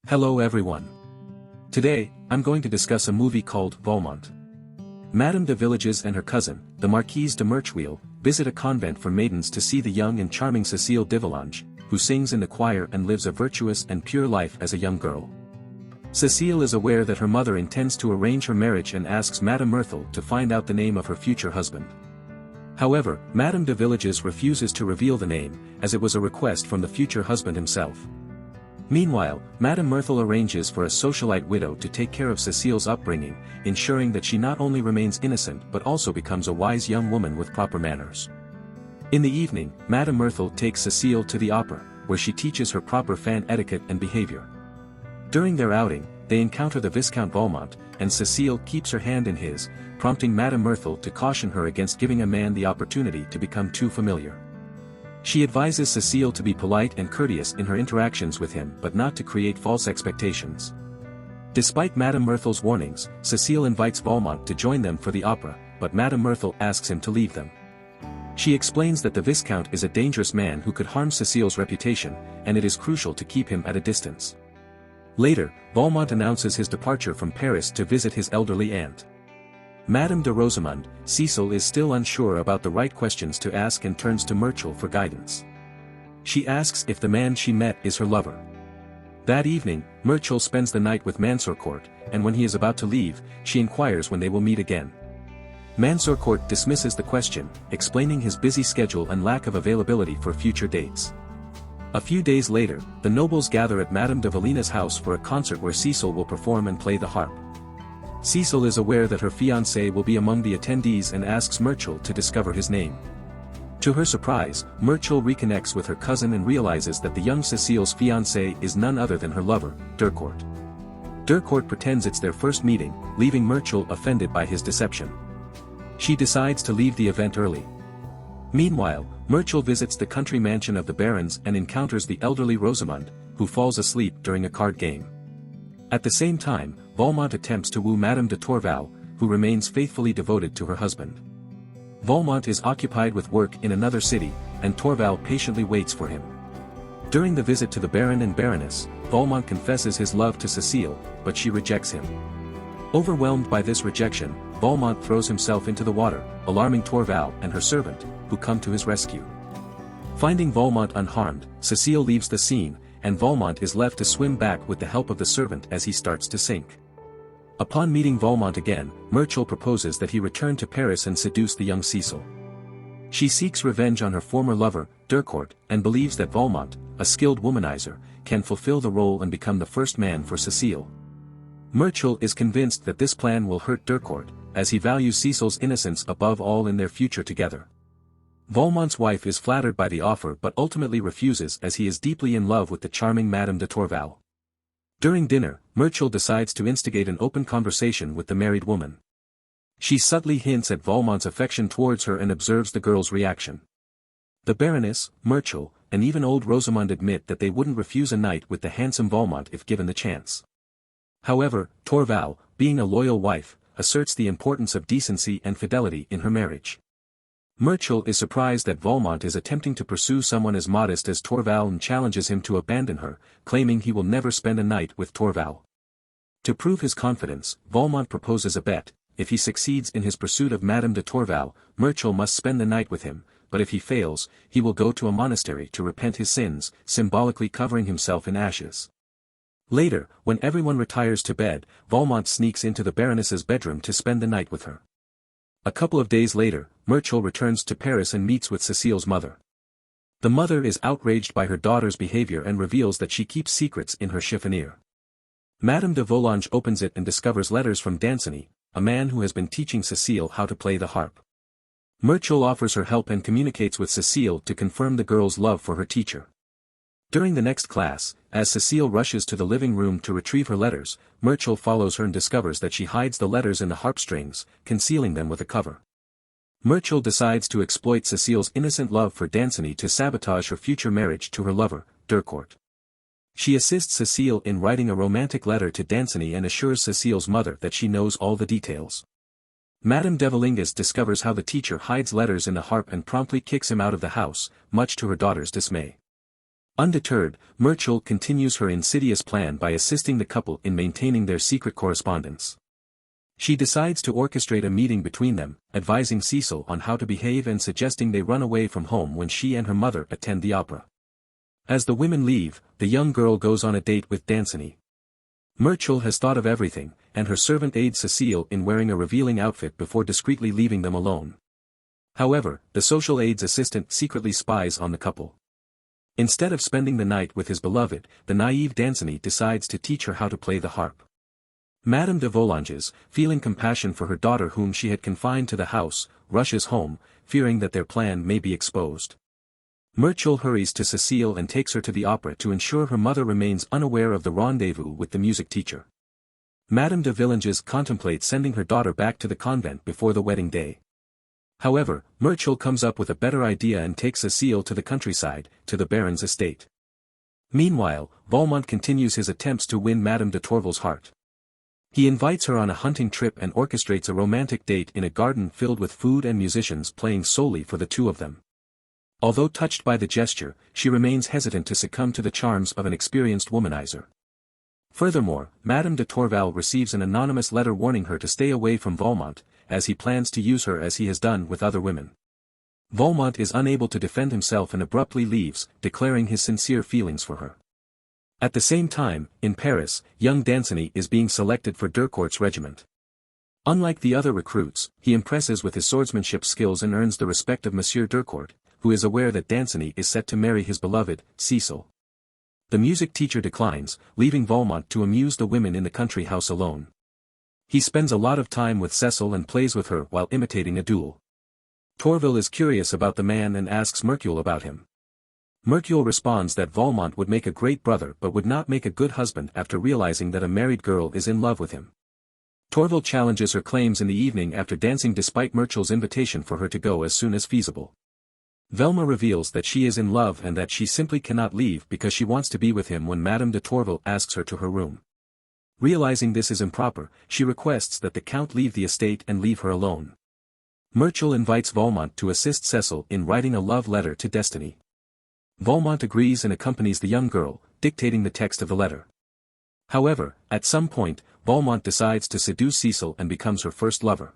Hello everyone. Today, I'm going to discuss a movie called Valmont. Madame de Villages and her cousin, the Marquise de Merteuil, visit a convent for maidens to see the young and charming Cecile de Volange, who sings in the choir and lives a virtuous and pure life as a young girl. Cecile is aware that her mother intends to arrange her marriage and asks Madame Merteuil to find out the name of her future husband. However, Madame de Villages refuses to reveal the name, as it was a request from the future husband himself. Meanwhile, Madame Merteuil arranges for a socialite widow to take care of Cecile's upbringing, ensuring that she not only remains innocent but also becomes a wise young woman with proper manners. In the evening, Madame Merteuil takes Cecile to the opera, where she teaches her proper fan etiquette and behavior. During their outing, they encounter the Viscount de Valmont, and Cecile keeps her hand in his, prompting Madame Merteuil to caution her against giving a man the opportunity to become too familiar. She advises Cecile to be polite and courteous in her interactions with him but not to create false expectations. Despite Madame Merteuil's warnings, Cecile invites Valmont to join them for the opera, but Madame Merteuil asks him to leave them. She explains that the Viscount is a dangerous man who could harm Cecile's reputation, and it is crucial to keep him at a distance. Later, Valmont announces his departure from Paris to visit his elderly aunt. Madame de Rosamond, Cecile is still unsure about the right questions to ask and turns to Merteuil for guidance. She asks if the man she met is her lover. That evening, Merteuil spends the night with Gercourt, and when he is about to leave, she inquires when they will meet again. Gercourt dismisses the question, explaining his busy schedule and lack of availability for future dates. A few days later, the nobles gather at Madame de Valina's house for a concert where Cecile will perform and play the harp. Cecile is aware that her fiancé will be among the attendees and asks Merteuil to discover his name. To her surprise, Merteuil reconnects with her cousin and realizes that the young Cecile's fiancé is none other than her lover, Gercourt. Gercourt pretends it's their first meeting, leaving Merteuil offended by his deception. She decides to leave the event early. Meanwhile, Merteuil visits the country mansion of the barons and encounters the elderly Rosamond, who falls asleep during a card game. At the same time, Valmont attempts to woo Madame de Tourvel, who remains faithfully devoted to her husband. Valmont is occupied with work in another city, and Tourvel patiently waits for him. During the visit to the Baron and Baroness, Valmont confesses his love to Cecile, but she rejects him. Overwhelmed by this rejection, Valmont throws himself into the water, alarming Tourvel and her servant, who come to his rescue. Finding Valmont unharmed, Cecile leaves the scene, and Valmont is left to swim back with the help of the servant as he starts to sink. Upon meeting Valmont again, Merteuil proposes that he return to Paris and seduce the young Cecile. She seeks revenge on her former lover, Gercourt, and believes that Valmont, a skilled womanizer, can fulfill the role and become the first man for Cecile. Merteuil is convinced that this plan will hurt Gercourt, as he values Cecile's innocence above all in their future together. Valmont's wife is flattered by the offer but ultimately refuses as he is deeply in love with the charming Madame de Tourvel. During dinner, Merteuil decides to instigate an open conversation with the married woman. She subtly hints at Valmont's affection towards her and observes the girl's reaction. The Baroness, Merteuil, and even old Rosamond admit that they wouldn't refuse a night with the handsome Valmont if given the chance. However, Tourvel, being a loyal wife, asserts the importance of decency and fidelity in her marriage. Merteuil is surprised that Valmont is attempting to pursue someone as modest as Tourvel and challenges him to abandon her, claiming he will never spend a night with Tourvel. To prove his confidence, Valmont proposes a bet: if he succeeds in his pursuit of Madame de Tourvel, Merteuil must spend the night with him, but if he fails, he will go to a monastery to repent his sins, symbolically covering himself in ashes. Later, when everyone retires to bed, Valmont sneaks into the Baroness's bedroom to spend the night with her. A couple of days later, Merteuil returns to Paris and meets with Cecile's mother. The mother is outraged by her daughter's behavior and reveals that she keeps secrets in her chiffonier. Madame de Volange opens it and discovers letters from Danceny, a man who has been teaching Cecile how to play the harp. Merteuil offers her help and communicates with Cecile to confirm the girl's love for her teacher. During the next class, as Cecile rushes to the living room to retrieve her letters, Merteuil follows her and discovers that she hides the letters in the harp strings, concealing them with a cover. Merteuil decides to exploit Cecile's innocent love for Danceny to sabotage her future marriage to her lover, Gercourt. She assists Cecile in writing a romantic letter to Danceny and assures Cecile's mother that she knows all the details. Madame de Valingas discovers how the teacher hides letters in the harp and promptly kicks him out of the house, much to her daughter's dismay. Undeterred, Merteuil continues her insidious plan by assisting the couple in maintaining their secret correspondence. She decides to orchestrate a meeting between them, advising Cecile on how to behave and suggesting they run away from home when she and her mother attend the opera. As the women leave, the young girl goes on a date with Danceny. Merteuil has thought of everything, and her servant aids Cecile in wearing a revealing outfit before discreetly leaving them alone. However, the social aide's assistant secretly spies on the couple. Instead of spending the night with his beloved, the naive Danceny decides to teach her how to play the harp. Madame de Volange, feeling compassion for her daughter whom she had confined to the house, rushes home, fearing that their plan may be exposed. Merteuil hurries to Cecile and takes her to the opera to ensure her mother remains unaware of the rendezvous with the music teacher. Madame de Volange contemplates sending her daughter back to the convent before the wedding day. However, Merteuil comes up with a better idea and takes Cecile to the countryside, to the Baron's estate. Meanwhile, Valmont continues his attempts to win Madame de Tourvel's heart. He invites her on a hunting trip and orchestrates a romantic date in a garden filled with food and musicians playing solely for the two of them. Although touched by the gesture, she remains hesitant to succumb to the charms of an experienced womanizer. Furthermore, Madame de Tourvel receives an anonymous letter warning her to stay away from Valmont, as he plans to use her as he has done with other women. Valmont is unable to defend himself and abruptly leaves, declaring his sincere feelings for her. At the same time, in Paris, young Danceny is being selected for Gercourt's regiment. Unlike the other recruits, he impresses with his swordsmanship skills and earns the respect of Monsieur Gercourt, who is aware that Danceny is set to marry his beloved, Cecile. The music teacher declines, leaving Valmont to amuse the women in the country house alone. He spends a lot of time with Cecile and plays with her while imitating a duel. Tourvel is curious about the man and asks Merteuil about him. Merteuil responds that Valmont would make a great brother but would not make a good husband after realizing that a married girl is in love with him. Tourvel challenges her claims in the evening after dancing despite Merteuil's invitation for her to go as soon as feasible. Velma reveals that she is in love and that she simply cannot leave because she wants to be with him when Madame de Tourvel asks her to her room. Realizing this is improper, she requests that the Count leave the estate and leave her alone. Merteuil invites Valmont to assist Cecile in writing a love letter to Destiny. Valmont agrees and accompanies the young girl, dictating the text of the letter. However, at some point, Valmont decides to seduce Cecile and becomes her first lover.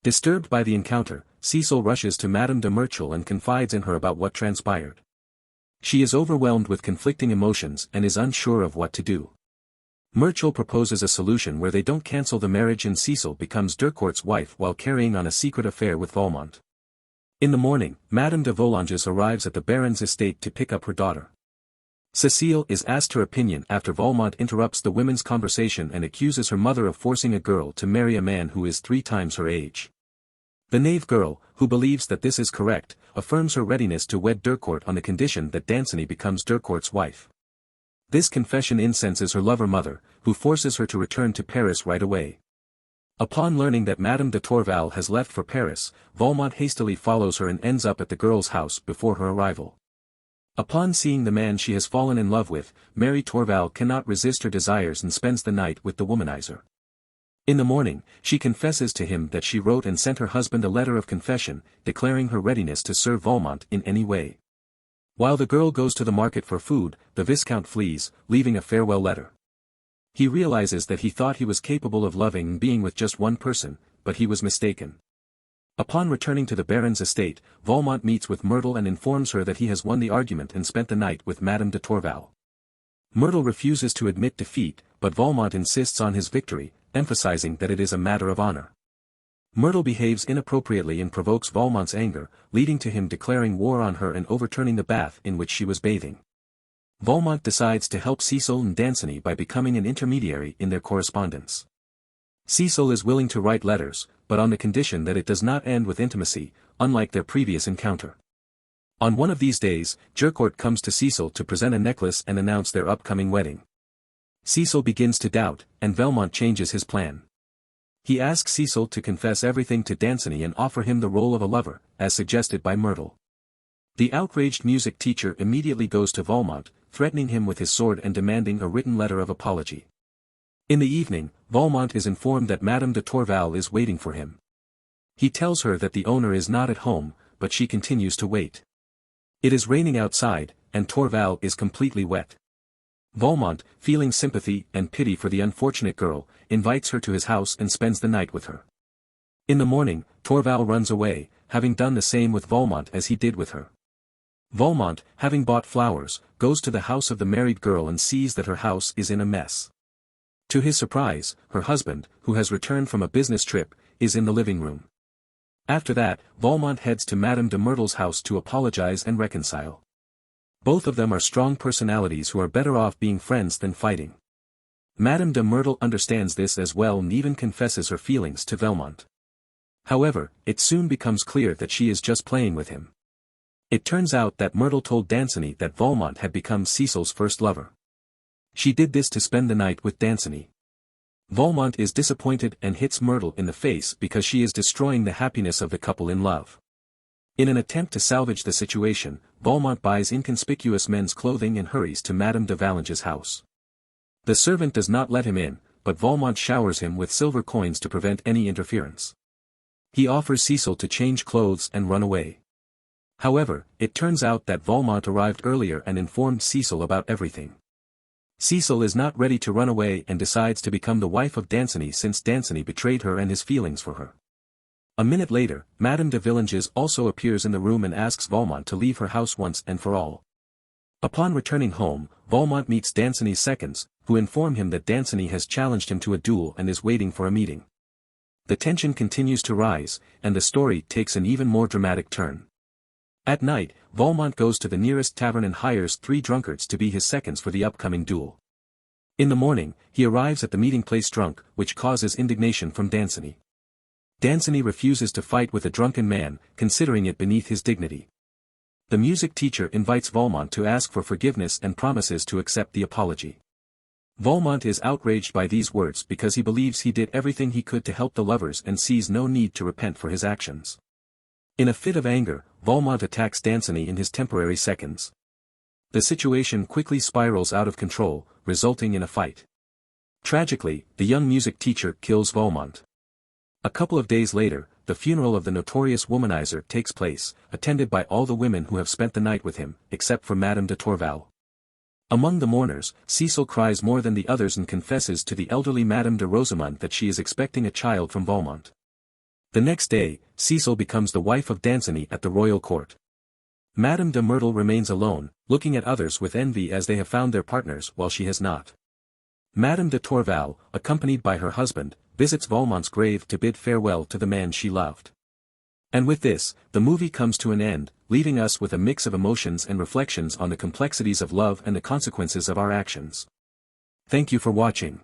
Disturbed by the encounter, Cecile rushes to Madame de Merteuil and confides in her about what transpired. She is overwhelmed with conflicting emotions and is unsure of what to do. Merteuil proposes a solution where they don't cancel the marriage and Cecile becomes Gercourt's wife while carrying on a secret affair with Valmont. In the morning, Madame de Volange arrives at the Baron's estate to pick up her daughter. Cecile is asked her opinion after Valmont interrupts the women's conversation and accuses her mother of forcing a girl to marry a man who is 3 times her age. The naive girl, who believes that this is correct, affirms her readiness to wed Gercourt on the condition that Danceny becomes Gercourt's wife. This confession incenses her lover mother, who forces her to return to Paris right away. Upon learning that Madame de Tourvel has left for Paris, Valmont hastily follows her and ends up at the girl's house before her arrival. Upon seeing the man she has fallen in love with, Mary Tourvel cannot resist her desires and spends the night with the womanizer. In the morning, she confesses to him that she wrote and sent her husband a letter of confession, declaring her readiness to serve Valmont in any way. While the girl goes to the market for food, the Viscount flees, leaving a farewell letter. He realizes that he thought he was capable of loving and being with just one person, but he was mistaken. Upon returning to the Baron's estate, Valmont meets with Myrtle and informs her that he has won the argument and spent the night with Madame de Tourvel. Myrtle refuses to admit defeat, but Valmont insists on his victory, emphasizing that it is a matter of honor. Myrtle behaves inappropriately and provokes Valmont's anger, leading to him declaring war on her and overturning the bath in which she was bathing. Valmont decides to help Cecile and Danceny by becoming an intermediary in their correspondence. Cecile is willing to write letters, but on the condition that it does not end with intimacy, unlike their previous encounter. On one of these days, Gercourt comes to Cecile to present a necklace and announce their upcoming wedding. Cecile begins to doubt, and Valmont changes his plan. He asks Cecile to confess everything to Danceny and offer him the role of a lover, as suggested by Myrtle. The outraged music teacher immediately goes to Valmont, threatening him with his sword and demanding a written letter of apology. In the evening, Valmont is informed that Madame de Tourvel is waiting for him. He tells her that the owner is not at home, but she continues to wait. It is raining outside, and Tourvel is completely wet. Valmont, feeling sympathy and pity for the unfortunate girl, invites her to his house and spends the night with her. In the morning, Tourvel runs away, having done the same with Valmont as he did with her. Valmont, having bought flowers, goes to the house of the married girl and sees that her house is in a mess. To his surprise, her husband, who has returned from a business trip, is in the living room. After that, Valmont heads to Madame de Merteuil's house to apologize and reconcile. Both of them are strong personalities who are better off being friends than fighting. Madame de Merteuil understands this as well and even confesses her feelings to Valmont. However, it soon becomes clear that she is just playing with him. It turns out that Merteuil told Danceny that Valmont had become Cecile's first lover. She did this to spend the night with Danceny. Valmont is disappointed and hits Merteuil in the face because she is destroying the happiness of the couple in love. In an attempt to salvage the situation, Valmont buys inconspicuous men's clothing and hurries to Madame de Volange's house. The servant does not let him in, but Valmont showers him with silver coins to prevent any interference. He offers Cecile to change clothes and run away. However, it turns out that Valmont arrived earlier and informed Cecile about everything. Cecile is not ready to run away and decides to become the wife of Danceny since Danceny betrayed her and his feelings for her. A minute later, Madame de Volange also appears in the room and asks Valmont to leave her house once and for all. Upon returning home, Valmont meets Danceny's seconds, who inform him that Danceny has challenged him to a duel and is waiting for a meeting. The tension continues to rise, and the story takes an even more dramatic turn. At night, Valmont goes to the nearest tavern and hires 3 drunkards to be his seconds for the upcoming duel. In the morning, he arrives at the meeting place drunk, which causes indignation from Danceny. Danceny refuses to fight with a drunken man, considering it beneath his dignity. The music teacher invites Valmont to ask for forgiveness and promises to accept the apology. Valmont is outraged by these words because he believes he did everything he could to help the lovers and sees no need to repent for his actions. In a fit of anger, Valmont attacks Danceny in his temporary seconds. The situation quickly spirals out of control, resulting in a fight. Tragically, the young music teacher kills Valmont. A couple of days later, the funeral of the notorious womanizer takes place, attended by all the women who have spent the night with him, except for Madame de Tourvel. Among the mourners, Cecile cries more than the others and confesses to the elderly Madame de Rosamond that she is expecting a child from Valmont. The next day, Cecile becomes the wife of Danceny at the royal court. Madame de Merteuil remains alone, looking at others with envy as they have found their partners while she has not. Madame de Tourvel, accompanied by her husband, visits Valmont's grave to bid farewell to the man she loved. And with this, the movie comes to an end, leaving us with a mix of emotions and reflections on the complexities of love and the consequences of our actions. Thank you for watching.